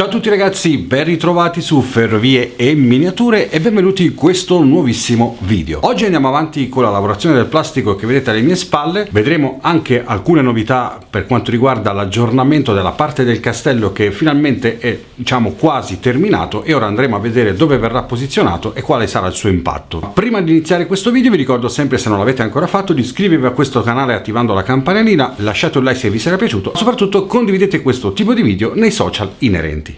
Ciao a tutti ragazzi, ben ritrovati su Ferrovie e Miniature e benvenuti in questo nuovissimo video. Oggi andiamo avanti con la lavorazione del plastico che vedete alle mie spalle. Vedremo anche alcune novità per quanto riguarda l'aggiornamento della parte del castello che finalmente è, diciamo, quasi terminato, e ora andremo a vedere dove verrà posizionato e quale sarà il suo impatto. Prima di iniziare questo video vi ricordo sempre, se non l'avete ancora fatto, di iscrivervi a questo canale attivando la campanellina, lasciate un like se vi sarà piaciuto, soprattutto condividete questo tipo di video nei social inerenti.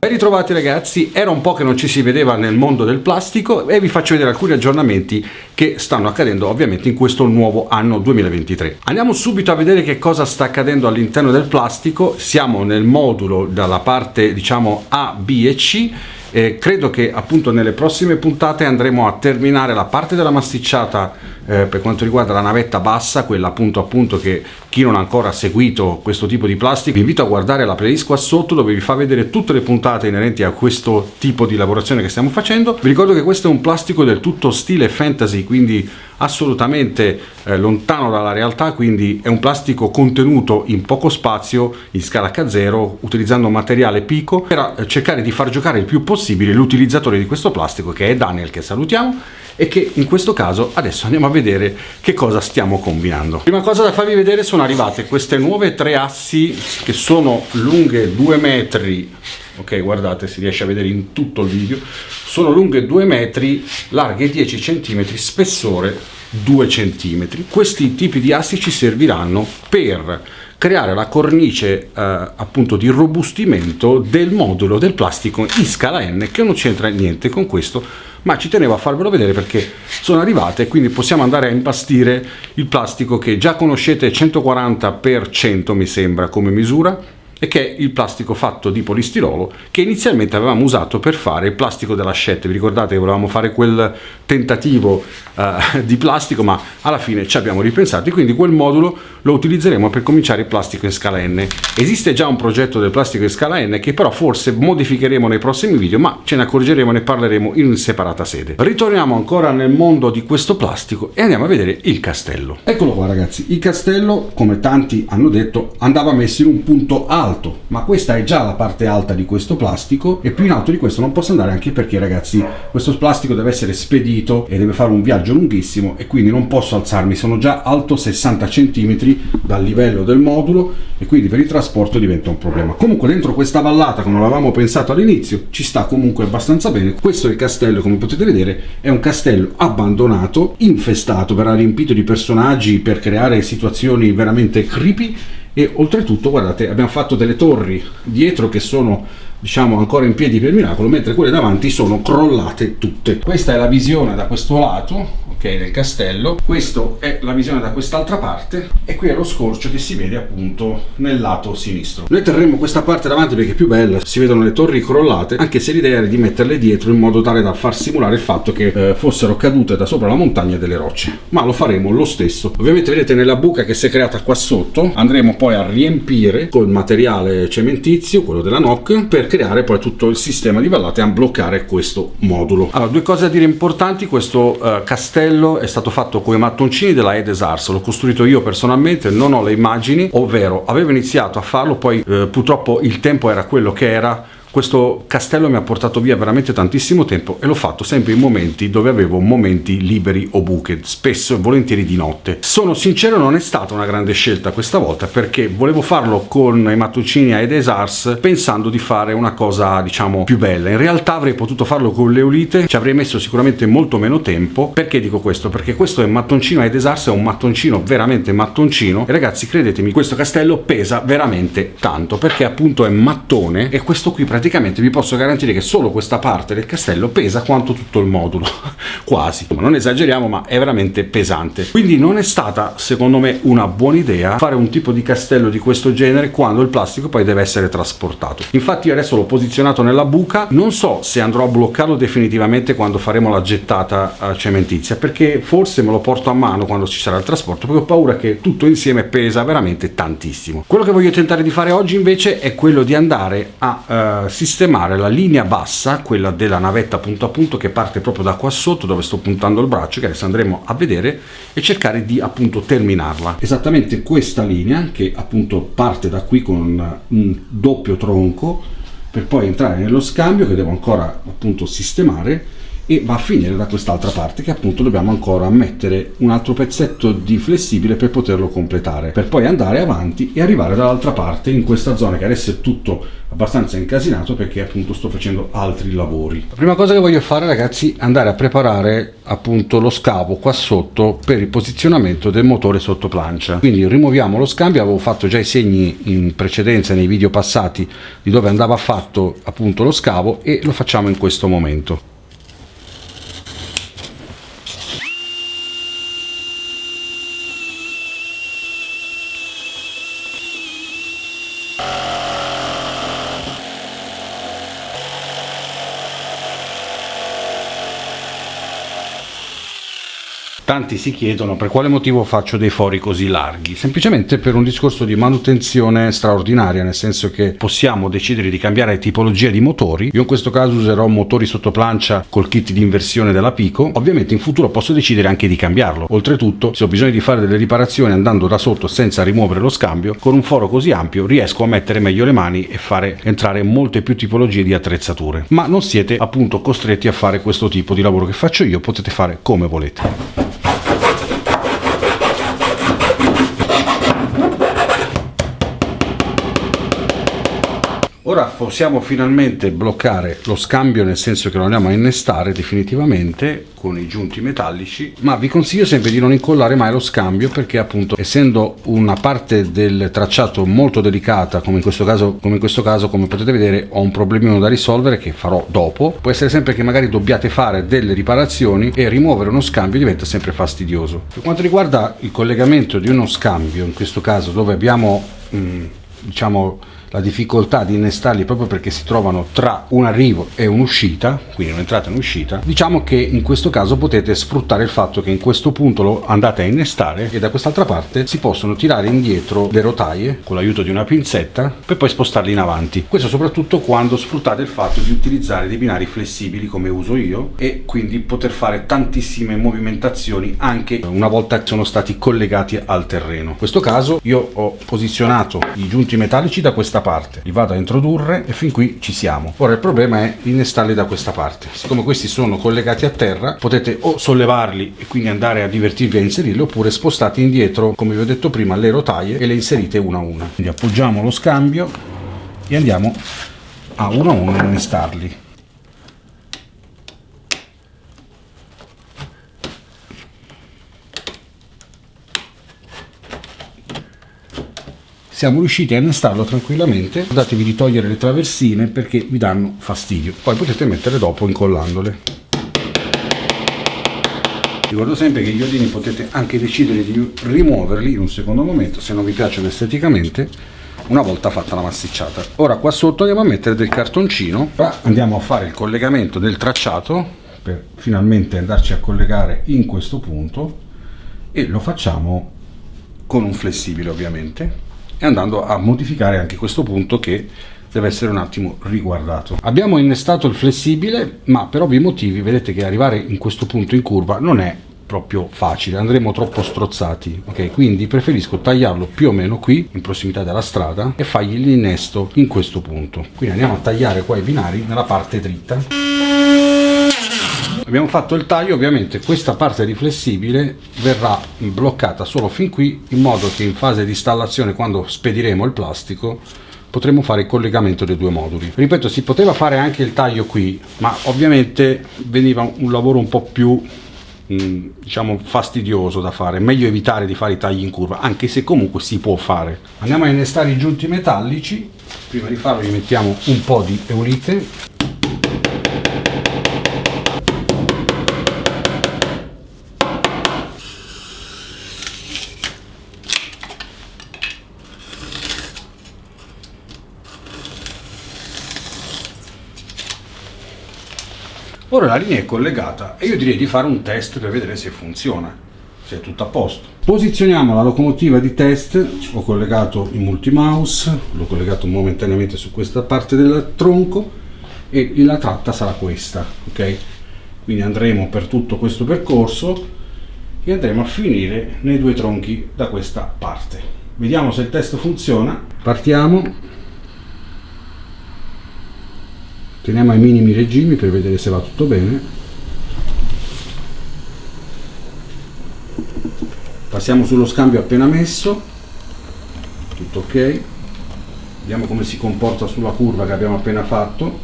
Ben ritrovati ragazzi, era un po' che non ci si vedeva nel mondo del plastico e vi faccio vedere alcuni aggiornamenti che stanno accadendo ovviamente in questo nuovo anno 2023. Andiamo subito a vedere che cosa sta accadendo all'interno del plastico. Siamo nel modulo dalla parte, diciamo, A, B e C. Credo che appunto nelle prossime puntate andremo a terminare la parte della masticciata per quanto riguarda la navetta bassa, quella appunto che chi non ha ancora seguito questo tipo di plastica vi invito a guardare la playlist qua sotto, dove vi fa vedere tutte le puntate inerenti a questo tipo di lavorazione che stiamo facendo. Vi ricordo che questo è un plastico del tutto stile fantasy, quindi assolutamente lontano dalla realtà, quindi è un plastico contenuto in poco spazio, in scala H0, utilizzando materiale Pico per cercare di far giocare il più possibile l'utilizzatore di questo plastico, che è Daniel, che salutiamo, e che in questo caso adesso andiamo a vedere che cosa stiamo combinando. Prima cosa da farvi vedere, sono arrivate queste nuove 3 assi che sono lunghe 2 metri. Ok, guardate, si riesce a vedere in tutto il video. Sono lunghe 2 metri, larghe 10 cm, spessore 2 cm. Questi tipi di assi ci serviranno per creare la cornice appunto di robustimento del modulo del plastico in scala N, che non c'entra niente con questo, ma ci tenevo a farvelo vedere perché sono arrivate, quindi possiamo andare a impastire il plastico che già conoscete, 140 x 100 mi sembra come misura, e che è il plastico fatto di polistirolo che inizialmente avevamo usato per fare il plastico della Shet. Vi ricordate che volevamo fare quel tentativo di plastico, ma alla fine ci abbiamo ripensato e quindi quel modulo lo utilizzeremo per cominciare il plastico in scala N. Esiste già un progetto del plastico in scala N che però forse modificheremo nei prossimi video, ma ce ne accorgeremo, ne parleremo in separata sede. Ritorniamo ancora nel mondo di questo plastico e andiamo a vedere il castello. Eccolo qua ragazzi, il castello, come tanti hanno detto, andava messo in un punto alto, ma questa è già la parte alta di questo plastico e più in alto di questo non posso andare, anche perché ragazzi questo plastico deve essere spedito e deve fare un viaggio lunghissimo e quindi non posso alzarmi, sono già alto 60 cm dal livello del modulo e quindi per il trasporto diventa un problema. Comunque dentro questa vallata, come avevamo pensato all'inizio, ci sta comunque abbastanza bene. Questo è il castello, come potete vedere è un castello abbandonato, infestato, verrà riempito di personaggi per creare situazioni veramente creepy. E oltretutto guardate, abbiamo fatto delle torri dietro che sono, diciamo, ancora in piedi per miracolo, mentre quelle davanti sono crollate tutte. Questa è la visione da questo lato, ok, del castello. Questa è la visione da quest'altra parte e qui è lo scorcio che si vede appunto nel lato sinistro. Noi terremo questa parte davanti perché è più bella, si vedono le torri crollate, anche se l'idea era di metterle dietro in modo tale da far simulare il fatto che fossero cadute da sopra la montagna delle rocce, ma lo faremo lo stesso. Ovviamente vedete nella buca che si è creata qua sotto andremo poi a riempire col materiale cementizio, quello della NOC, per creare poi tutto il sistema di vallate e a bloccare questo modulo. Allora, 2 cose da dire importanti: questo castello è stato fatto con i mattoncini della Edes Ars, l'ho costruito io personalmente, non ho le immagini, ovvero avevo iniziato a farlo, poi purtroppo il tempo era quello che era. Questo castello mi ha portato via veramente tantissimo tempo e l'ho fatto sempre in momenti dove avevo momenti liberi o buche, spesso e volentieri di notte. Sono sincero, non è stata una grande scelta questa volta perché volevo farlo con i mattoncini a Edes Ars pensando di fare una cosa, diciamo, più bella. In realtà avrei potuto farlo con l'Eolite, ci avrei messo sicuramente molto meno tempo. Perché dico questo? Perché questo è mattoncino a Edes Ars, è un mattoncino veramente mattoncino e ragazzi, credetemi, questo castello pesa veramente tanto perché appunto è mattone e questo qui praticamente vi posso garantire che solo questa parte del castello pesa quanto tutto il modulo, quasi, non esageriamo, ma è veramente pesante. Quindi non è stata, secondo me, una buona idea fare un tipo di castello di questo genere quando il plastico poi deve essere trasportato. Infatti io adesso l'ho posizionato nella buca, non so se andrò a bloccarlo definitivamente quando faremo la gettata cementizia, perché forse me lo porto a mano quando ci sarà il trasporto, perché ho paura che tutto insieme pesa veramente tantissimo. Quello che voglio tentare di fare oggi invece è quello di andare a sistemare la linea bassa, quella della navetta punto a punto che parte proprio da qua sotto dove sto puntando il braccio, che adesso andremo a vedere, e cercare di appunto terminarla. Esattamente questa linea che appunto parte da qui con un doppio tronco per poi entrare nello scambio che devo ancora appunto sistemare, e va a finire da quest'altra parte che appunto dobbiamo ancora mettere un altro pezzetto di flessibile per poterlo completare, per poi andare avanti e arrivare dall'altra parte in questa zona che adesso è tutto abbastanza incasinato perché appunto sto facendo altri lavori. La prima cosa che voglio fare, ragazzi, è andare a preparare appunto lo scavo qua sotto per il posizionamento del motore sotto plancia. Quindi rimuoviamo lo scambio, avevo fatto già i segni in precedenza nei video passati di dove andava fatto appunto lo scavo, e lo facciamo in questo momento. Tanti si chiedono per quale motivo faccio dei fori così larghi. Semplicemente per un discorso di manutenzione straordinaria, nel senso che possiamo decidere di cambiare tipologia di motori. Io in questo caso userò motori sotto plancia col kit di inversione della Pico. Ovviamente in futuro posso decidere anche di cambiarlo. Oltretutto, se ho bisogno di fare delle riparazioni andando da sotto senza rimuovere lo scambio, con un foro così ampio riesco a mettere meglio le mani e fare entrare molte più tipologie di attrezzature. Ma non siete appunto costretti a fare questo tipo di lavoro che faccio io, potete fare come volete. Ora possiamo finalmente bloccare lo scambio, nel senso che lo andiamo a innestare definitivamente con i giunti metallici, ma vi consiglio sempre di non incollare mai lo scambio, perché appunto essendo una parte del tracciato molto delicata, come in questo caso, come potete vedere, ho un problemino da risolvere che farò dopo. Può essere sempre che magari dobbiate fare delle riparazioni e rimuovere uno scambio diventa sempre fastidioso. Per quanto riguarda il collegamento di uno scambio, in questo caso dove abbiamo diciamo la difficoltà di innestarli proprio perché si trovano tra un arrivo e un'uscita, quindi un'entrata e un'uscita, diciamo che in questo caso potete sfruttare il fatto che in questo punto lo andate a innestare e da quest'altra parte si possono tirare indietro le rotaie con l'aiuto di una pinzetta per poi spostarli in avanti. Questo soprattutto quando sfruttate il fatto di utilizzare dei binari flessibili come uso io, e quindi poter fare tantissime movimentazioni anche una volta che sono stati collegati al terreno. In questo caso io ho posizionato i giunti metallici da questa parte, li vado a introdurre e fin qui ci siamo. Ora il problema è innestarli da questa parte. Siccome questi sono collegati a terra, potete o sollevarli e quindi andare a divertirvi a inserirli, oppure spostate indietro, come vi ho detto prima, le rotaie e le inserite una a una. Quindi appoggiamo lo scambio e andiamo a uno innestarli. Siamo riusciti a innestarlo tranquillamente. Ricordatevi di togliere le traversine perché vi danno fastidio, poi potete mettere dopo incollandole. Ricordo sempre che gli iodini potete anche decidere di rimuoverli in un secondo momento se non vi piacciono esteticamente, una volta fatta la massicciata. Ora qua sotto andiamo a mettere del cartoncino, ora andiamo a fare il collegamento del tracciato per finalmente andarci a collegare in questo punto, e lo facciamo con un flessibile ovviamente, e andando a modificare anche questo punto che deve essere un attimo riguardato. Abbiamo innestato il flessibile, ma per ovvi motivi vedete che arrivare in questo punto in curva non è proprio facile, andremo troppo strozzati, ok? Quindi preferisco tagliarlo più o meno qui in prossimità della strada e fargli l'innesto in questo punto. Quindi andiamo a tagliare qua i binari nella parte dritta. Abbiamo fatto il taglio, ovviamente questa parte di flessibile verrà bloccata solo fin qui, in modo che in fase di installazione, quando spediremo il plastico, potremo fare il collegamento dei due moduli. Ripeto, si poteva fare anche il taglio qui, ma ovviamente veniva un lavoro un po' più diciamo fastidioso da fare, meglio evitare di fare i tagli in curva, anche se comunque si può fare. Andiamo a innestare i giunti metallici. Prima di farlo gli mettiamo un po' di Eulite. Ora la linea è collegata e io direi di fare un test per vedere se funziona, se è tutto a posto. Posizioniamo la locomotiva di test, ho collegato il multimouse, l'ho collegato momentaneamente su questa parte del tronco e la tratta sarà questa, ok? Quindi andremo per tutto questo percorso e andremo a finire nei due tronchi da questa parte. Vediamo se il test funziona. Partiamo. Teniamo ai minimi regimi per vedere se va tutto bene. Passiamo sullo scambio appena messo, tutto ok. Vediamo come si comporta sulla curva che abbiamo appena fatto.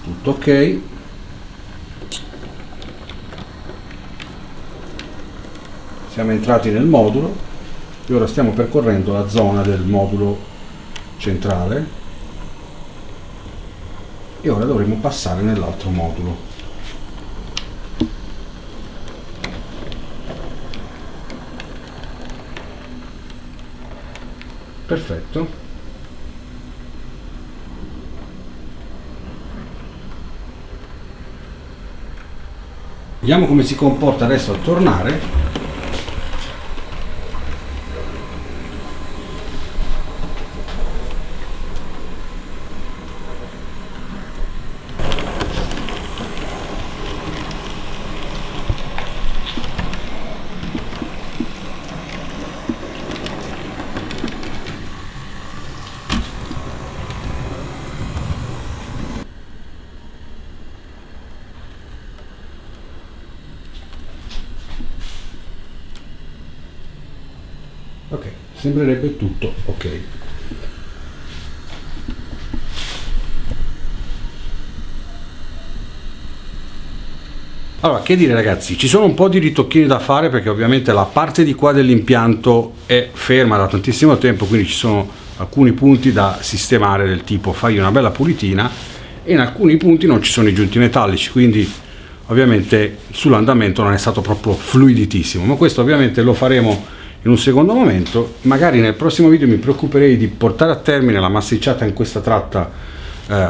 Tutto ok. Siamo entrati nel modulo e ora stiamo percorrendo la zona del modulo centrale e ora dovremo passare nell'altro modulo. Perfetto. Vediamo come si comporta adesso a tornare. Ok, sembrerebbe tutto ok. Allora, che dire ragazzi, ci sono un po' di ritocchini da fare perché ovviamente la parte di qua dell'impianto è ferma da tantissimo tempo, quindi ci sono alcuni punti da sistemare, del tipo fai una bella pulitina, e in alcuni punti non ci sono i giunti metallici, quindi ovviamente sull'andamento non è stato proprio fluiditissimo, ma questo ovviamente lo faremo in un secondo momento. Magari nel prossimo video mi preoccuperei di portare a termine la massicciata in questa tratta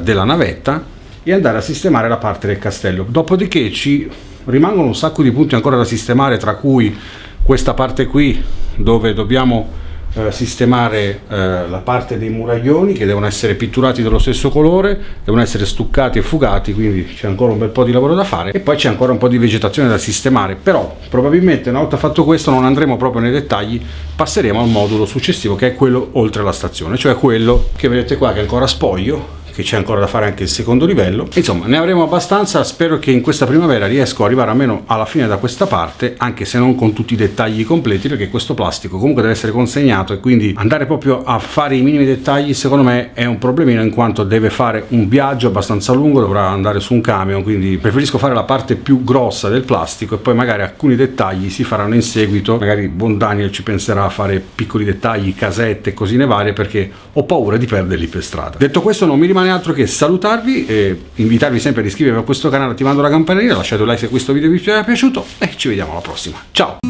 della navetta e andare a sistemare la parte del castello. Dopodiché ci rimangono un sacco di punti ancora da sistemare, tra cui questa parte qui dove dobbiamo sistemare la parte dei muraglioni, che devono essere pitturati dello stesso colore, devono essere stuccati e fugati, quindi c'è ancora un bel po' di lavoro da fare, e poi c'è ancora un po' di vegetazione da sistemare. Però probabilmente una volta fatto questo non andremo proprio nei dettagli, passeremo al modulo successivo, che è quello oltre la stazione, cioè quello che vedete qua, che è ancora spoglio, che c'è ancora da fare anche il secondo livello. Insomma, ne avremo abbastanza. Spero che in questa primavera riesco ad arrivare almeno alla fine da questa parte, anche se non con tutti i dettagli completi, perché questo plastico comunque deve essere consegnato e quindi andare proprio a fare i minimi dettagli secondo me è un problemino, in quanto deve fare un viaggio abbastanza lungo, dovrà andare su un camion, quindi preferisco fare la parte più grossa del plastico e poi magari alcuni dettagli si faranno in seguito. Magari buon Daniel ci penserà a fare piccoli dettagli, casette e cosine varie, perché ho paura di perderli per strada. Detto questo, non mi rimane altro che salutarvi e invitarvi sempre ad iscrivervi a questo canale attivando la campanellina, lasciate un like se questo video vi è piaciuto e ci vediamo alla prossima. Ciao!